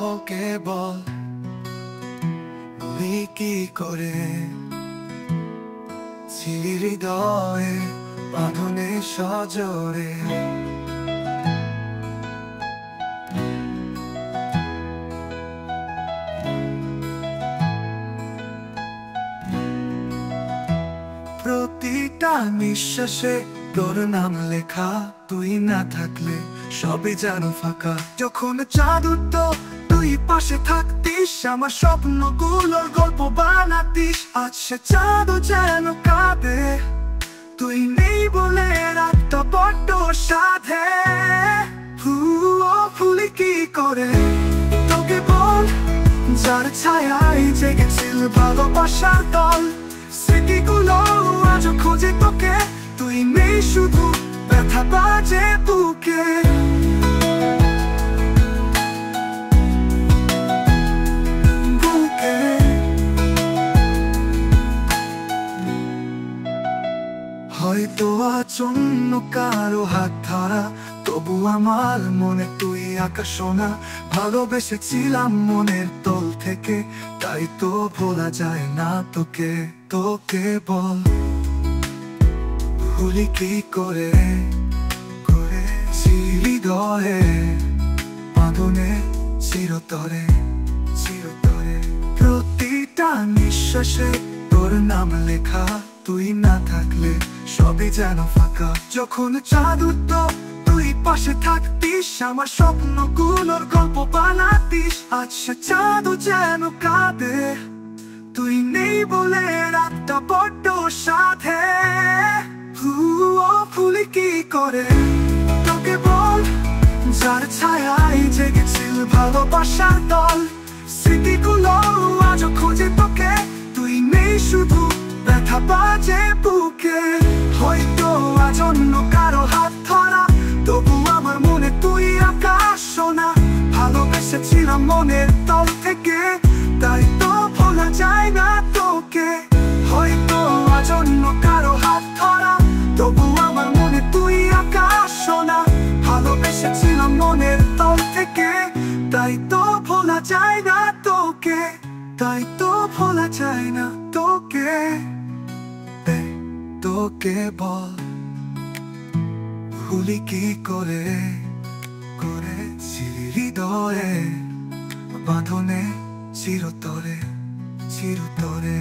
তোকে বল ভুলি কি করে হৃদয়ে বাঁধনে সজোরে। প্রতিটা নিঃশ্বাসে তোর নাম লেখা, তুই না থাকলে সবই যেন ফাঁকা। যখন চাঁদ উঠতো তুই পাশে থাকতিস, আমার স্বপ্নগুলোর গল্প বানাতিস। আজ সে চাঁদও যেন কাঁদে, তুই নেই বলে রাতটা বড্ড সাধে। ভুলি কি করে তোকে বল, যার ছায়ায় জেগেছিল ভালোবাসার দল। স্মৃতিগুলো আজও খোঁজে তোকে, তুই নেই শুধু ব্যথা বাজে বুকে। হয়তো আজ অন্য কারো হাত ধরা, তবু আমার মনে তুই আঁকা সোনা। ভালোবেসেছিলাম মনের তল থেকে, তাই তো ভোলা যায় না তোকে। তোকে বল ভুলি কি করে হৃদয়ে বাঁধনে চিরতরে চিরতরে। প্রতিটা নিঃশ্বাসে তোর নাম লেখা, তুই না থাকলে সবই যেন ফাঁকা। যখন চাঁদ উঠতো তুই পাশে থাকতিস, আমার স্বপ্নগুলোর গল্প বানাতিস। আজ সে চাঁদও যেন কাঁদে, তুই নেই বলে রাতটা বড্ড সাধে। ভুলি কি করে তোকে বল, যার ছায়ায় জেগেছিল ভালোবাসার দল। স্মৃতিগুলো আজও খোঁজে তোকে, তুই নেই শুধু ব্যথা বাজে বুকে। হয়তো আজ অন্য কারো হাত ধরা, তবু আমার মনে তুই আঁকা সোনা। ভালোবেসেছিলাম মনের তল থেকে, তাই তো ভোলা যায় না তোকে। হয়তো আজ অন্য কারো হাত ধরা, তবু আমার মনে তুই আঁকা সোনা। ভালোবেসেছিলাম মনের তল থেকে, তাই তো ভোলা যায় না তোকে। তাই তো ভোলা যায় না তোকে। তোকে বল ভুলি কি করে হৃদয়ে বাঁধনে চিরতরে চিরতরে।